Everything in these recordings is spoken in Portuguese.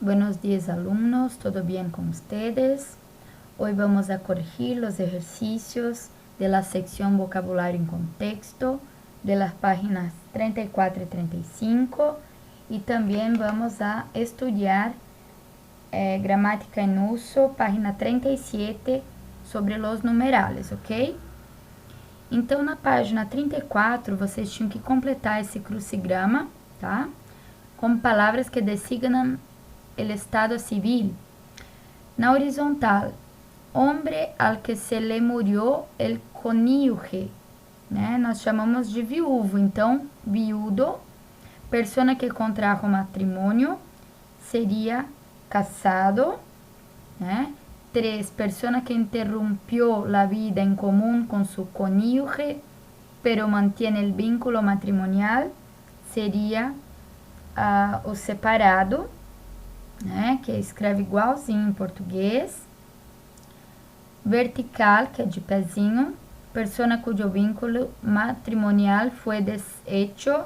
Buenos días, alumnos, ¿todo bien con ustedes? Hoy vamos a corregir los ejercicios de la sección Vocabulario en Contexto, de las páginas 34 y 35, y también vamos a estudiar Gramática en Uso, página 37, sobre los numerales, ok? Então, na página 34, vocês tinham que completar esse crucigrama, tá? Com palavras que designam el estado civil. Na horizontal, hombre al que se le murió el cónyuge, né? Nós chamamos de viúvo, então, viudo. Persona que contrajo matrimônio seria casado, né? 3. Persona que interrumpió la vida en común con su cónyuge, pero mantiene el vínculo matrimonial, seria o separado, né? Que escreve igualzinho em português. Vertical, que é de pezinho. Persona cuyo vínculo matrimonial fue deshecho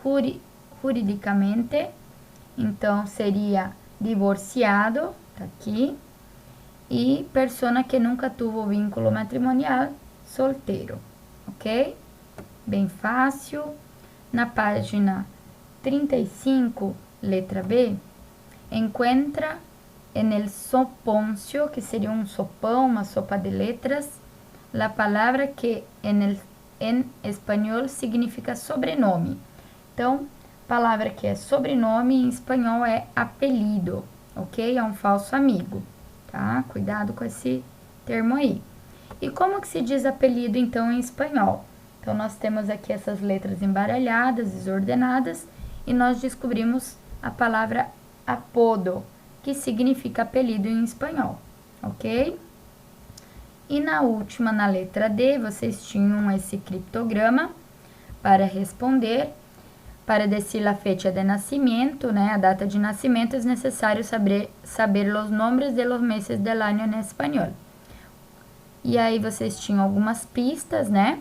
juridicamente, então seria divorciado, tá aqui. E persona que nunca tuvo vínculo matrimonial, solteiro, ok? Bem fácil. Na página 35, letra B, encontra en el soponcio, que seria um sopão, uma sopa de letras, la palavra que em espanhol significa sobrenome. Então, palavra que é sobrenome em espanhol é apelido, ok? É um falso amigo. Tá? Cuidado com esse termo aí. E como que se diz apelido, então, em espanhol? Então, nós temos aqui essas letras embaralhadas, desordenadas, e nós descobrimos a palavra apodo, que significa apelido em espanhol, ok? E na última, na letra D, vocês tinham esse criptograma para responder. Para decir la fecha de nascimento, né, a data de nascimento, é necessário saber os nomes de los meses del año em espanhol. E aí vocês tinham algumas pistas, né?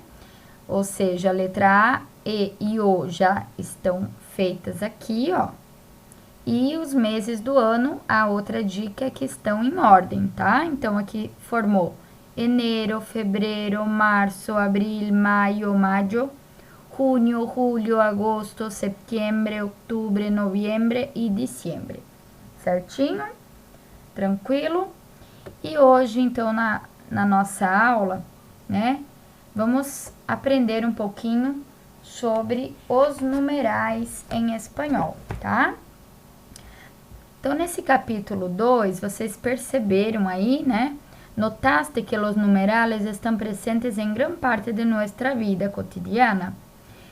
Ou seja, a letra A, E e O já estão feitas aqui, ó. E os meses do ano, a outra dica é que estão em ordem, tá? Então, aqui formou enero, fevereiro, março, abril, maio, junho, julho, agosto, setembro, outubro, novembro e dezembro. Certinho? Tranquilo? E hoje, então, na nossa aula, né, vamos aprender um pouquinho sobre os numerais em espanhol, tá? Então, nesse capítulo 2, vocês perceberam aí, né? Notaste que os numerales estão presentes em gran parte de nossa vida cotidiana.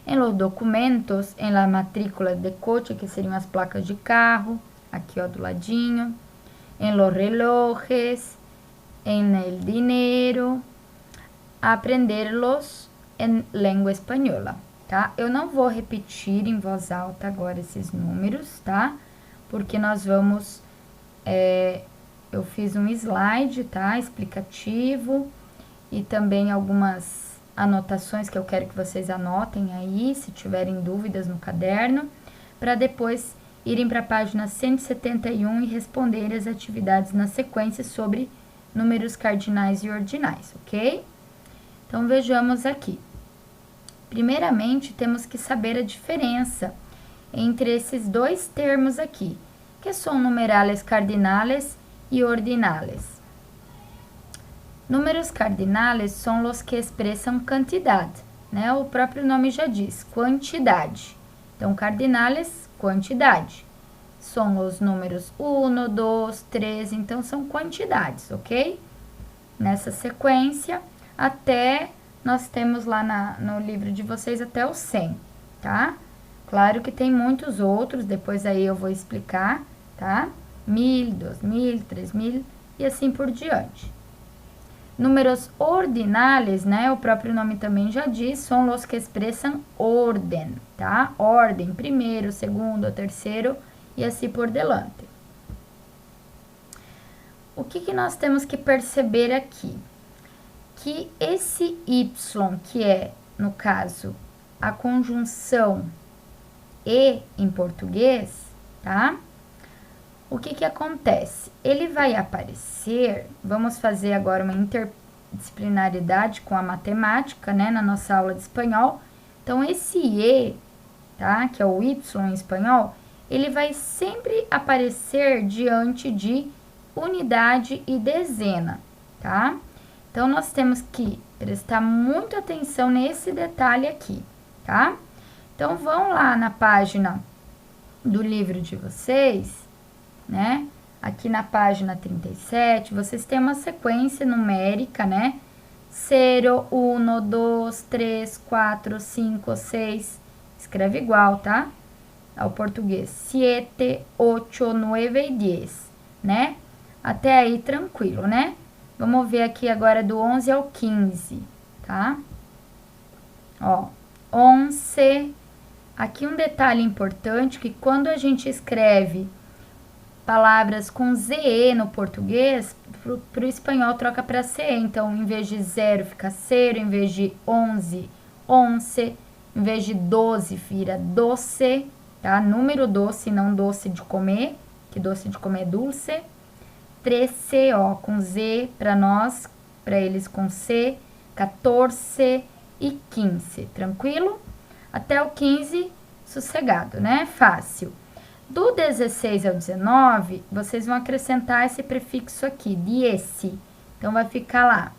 Em los documentos, em la matrícula de coche, que seriam as placas de carro, aqui ó do ladinho, em los relojes, em el dinheiro, aprenderlos em língua espanhola, tá? Eu não vou repetir em voz alta agora esses números, tá? Porque nós vamos, eu fiz um slide, tá? Explicativo e também algumas anotações que eu quero que vocês anotem aí, se tiverem dúvidas no caderno, para depois irem para a página 171 e responderem as atividades na sequência sobre números cardinais e ordinais, ok? Então, vejamos aqui. Primeiramente, temos que saber a diferença entre esses dois termos aqui, que são numerales cardinales e ordinales. Números cardinales são os que expressam quantidade, né? O próprio nome já diz, quantidade. Então, cardinales, quantidade. São os números 1, 2, 3, então são quantidades, ok? Nessa sequência, até nós temos lá no livro de vocês até o 100, tá? Claro que tem muitos outros, depois aí eu vou explicar, tá? 1000, 2000, 3000 e assim por diante. Números ordinales, né? O próprio nome também já diz, são os que expressam ordem, tá? Ordem, primeiro, segundo, terceiro e assim por diante. O que nós temos que perceber aqui? Que esse Y, que é, no caso, a conjunção E em português, tá? o que acontece? Ele vai aparecer, vamos fazer agora uma interdisciplinaridade com a matemática, né, na nossa aula de espanhol. Então, esse E, tá, que é o Y em espanhol, ele vai sempre aparecer diante de unidade e dezena, tá? Então, nós temos que prestar muita atenção nesse detalhe aqui, tá? Então, vão lá na página do livro de vocês, né? Aqui na página 37, vocês têm uma sequência numérica, né? 0, 1, 2, 3, 4, 5, 6. Escreve igual, tá? Ao português. 7, 8, 9 e 10, né? Até aí tranquilo, né? Vamos ver aqui agora do 11 ao 15, tá? Ó, 11. Aqui um detalhe importante, que quando a gente escreve palavras com ZE no português, pro espanhol troca para CE. Então, em vez de 0 fica 0, em vez de 11, 11, em vez de 12 vira doce, tá? Número doce, não doce de comer, que doce de comer é dulce. 13, ó, com Z para nós, para eles com C, 14 e 15, tranquilo? Até o 15, sossegado, né? Fácil. Do 16 ao 19, vocês vão acrescentar esse prefixo aqui, 10. Então, vai ficar lá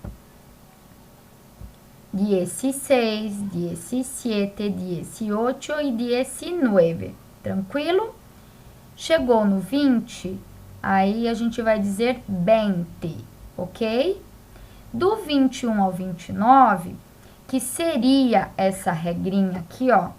16, 17, 18 e 19. Tranquilo? Chegou no 20, aí a gente vai dizer 20, ok? Do 21 ao 29, que seria essa regrinha aqui, ó,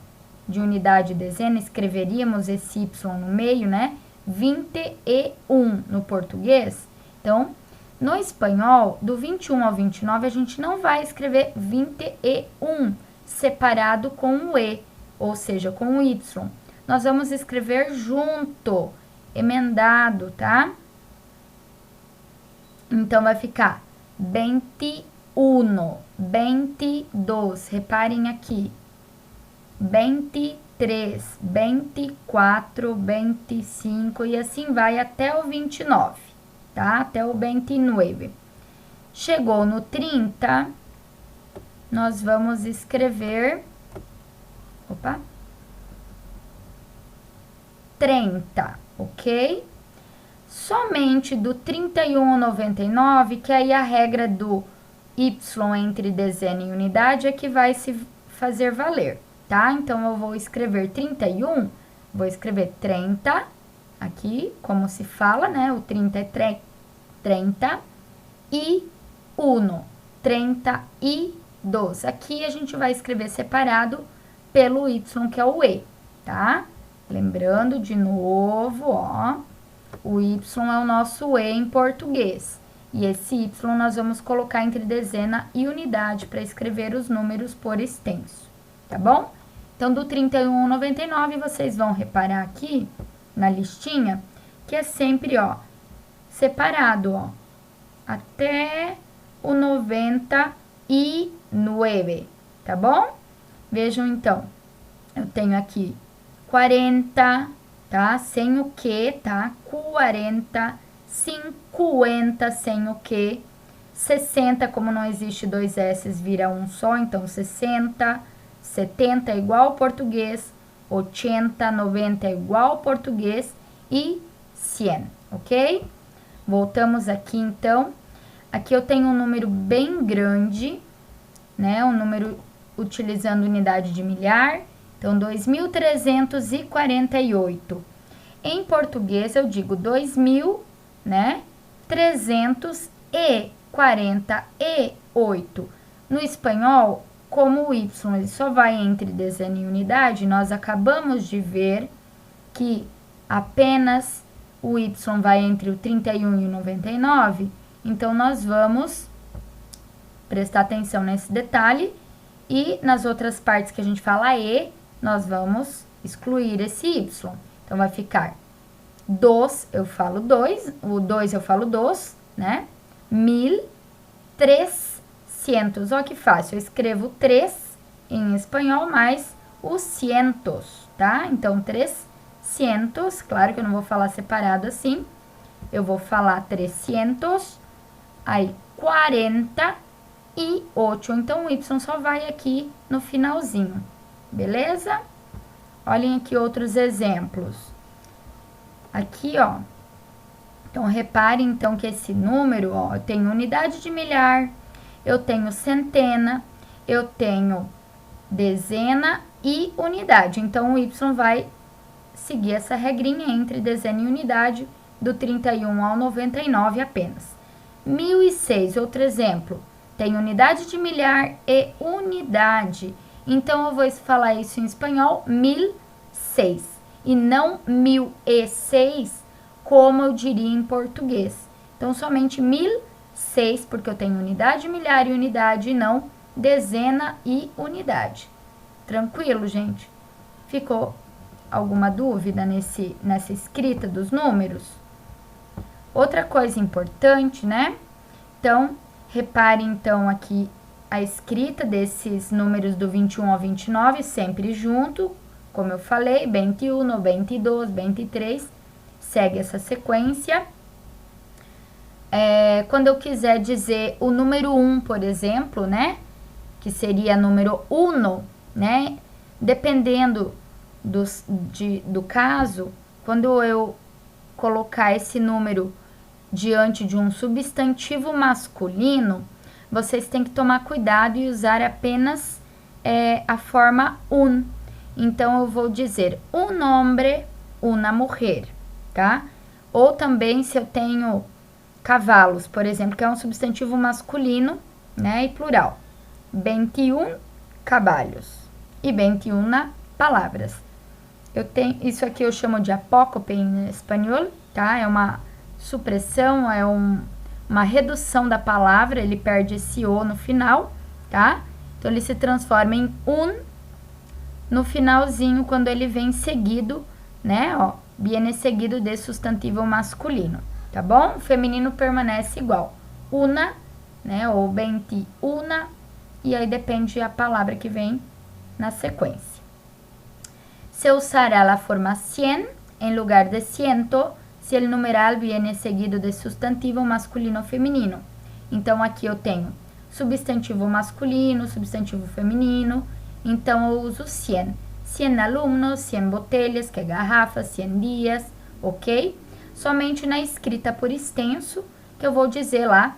de unidade e dezena, escreveríamos esse Y no meio, né? 21 no português. Então, no espanhol, do 21 ao 29, a gente não vai escrever 21 separado com o E, ou seja, com o Y. Nós vamos escrever junto, emendado, tá? Então, vai ficar 21, 22, reparem aqui. 23, 24, 25 e assim vai até o 29, tá? Até o 29. Chegou no 30, nós vamos escrever, 30, ok? Somente do 31 ao 99, que aí a regra do Y entre dezena e unidade é que vai se fazer valer. Tá? Então, eu vou escrever 31, vou escrever 30, aqui, como se fala, né? O 30 é 30, e 1, 32. Aqui a gente vai escrever separado pelo Y, que é o E, tá? Lembrando, de novo, ó, o Y é o nosso E em português. E esse Y nós vamos colocar entre dezena e unidade para escrever os números por extenso, tá bom? Então, do 31 ao 99, vocês vão reparar aqui na listinha que é sempre, ó, separado, ó, até o 99, tá bom? Vejam, então, eu tenho aqui 40, tá? Sem o que, tá? 40, 50 sem o que, 60, como não existe dois S's, vira um só, então 60, 70 é igual ao português, 80, 90 é igual ao português e 100, ok? Voltamos aqui, então. Aqui eu tenho um número bem grande, né? Um número utilizando unidade de milhar. Então, 2.348. Em português, eu digo 2.000, né? 348. No espanhol, como o Y ele só vai entre dezena e unidade, nós acabamos de ver que apenas o Y vai entre o 31 e o 99. Então, nós vamos prestar atenção nesse detalhe. E nas outras partes que a gente fala E, nós vamos excluir esse Y. Então, vai ficar 2, eu falo 2, o 2 eu falo 2, né? 1.300. Olha que fácil, eu escrevo 3 em espanhol mais os cientos, tá? Então, 300. 300, claro que eu não vou falar separado assim, eu vou falar 300, aí 48, então o Y só vai aqui no finalzinho, beleza? Olhem aqui outros exemplos. Aqui, ó, então repare então que esse número, ó, eu tenho unidade de milhar, eu tenho centena, eu tenho dezena e unidade. Então, o Y vai seguir essa regrinha entre dezena e unidade, do 31 ao 99 apenas. 1006, outro exemplo, tem unidade de milhar e unidade. Então, eu vou falar isso em espanhol, 1006, e não 1006, como eu diria em português. Então, somente 1006, porque eu tenho unidade, milhar e unidade, e não dezena e unidade. Tranquilo, gente? Ficou alguma dúvida nessa escrita dos números? Outra coisa importante, né? Então, repare então aqui a escrita desses números do 21 ao 29, sempre junto, como eu falei, 21, 22, 23, segue essa sequência. Quando eu quiser dizer o número 1, por exemplo, né? Que seria número 1, né? Dependendo do caso, quando eu colocar esse número diante de um substantivo masculino, vocês têm que tomar cuidado e usar apenas a forma un. Então, eu vou dizer un hombre, una mujer, tá? Ou também, se eu tenho cavalos, por exemplo, que é um substantivo masculino, né, e plural. 21 caballos e 21 palavras. Eu tenho isso aqui, eu chamo de apócope em espanhol, tá? É uma supressão, é uma redução da palavra, ele perde esse o no final, tá? Então ele se transforma em un no finalzinho quando ele vem seguido, né? Ó, viene seguido de substantivo masculino, tá bom? O feminino permanece igual, una, né? Ou 21, e aí depende a palavra que vem na sequência. Se usará la forma 100 en lugar de ciento se el numeral viene seguido de substantivo masculino ou feminino. Então, aqui eu tenho substantivo masculino, substantivo feminino, então eu uso 100. 100 alunos, 100 botelhas, que é garrafa, 100 dias, ok? Somente na escrita por extenso, que eu vou dizer lá,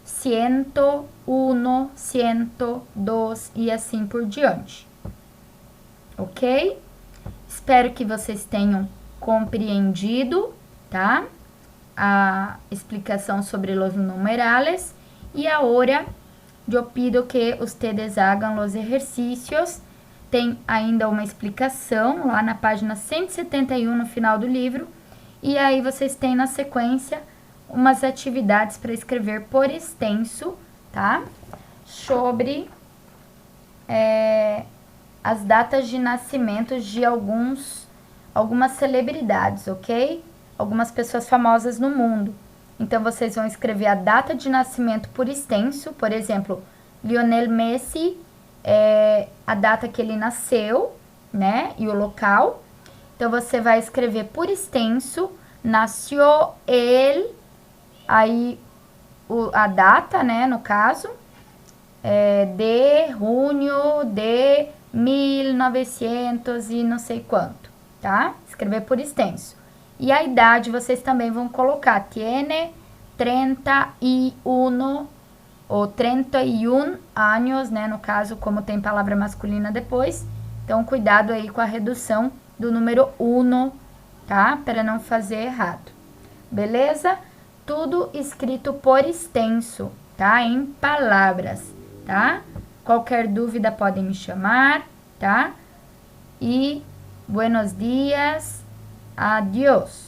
101, 102 e assim por diante. Ok? Espero que vocês tenham compreendido, tá? A explicação sobre os numerales. E agora, eu pido que ustedes hagan os exercícios. Tem ainda uma explicação lá na página 171, no final do livro. E aí, vocês têm na sequência umas atividades para escrever por extenso, tá? Sobre as datas de nascimento de algumas celebridades, ok? Algumas pessoas famosas no mundo. Então, vocês vão escrever a data de nascimento por extenso. Por exemplo, Lionel Messi, a data que ele nasceu, né? E o local. Então, você vai escrever por extenso, nació él, aí a data, né? No caso, de junho de 1900 e não sei quanto, tá? Escrever por extenso. E a idade vocês também vão colocar, tiene 31 ou 31 anos, né? No caso, como tem palavra masculina depois. Então, cuidado aí com a redução do número 1, tá? Para não fazer errado. Beleza? Tudo escrito por extenso, tá? Em palavras, tá? Qualquer dúvida podem me chamar, tá? E buenos dias, adiós.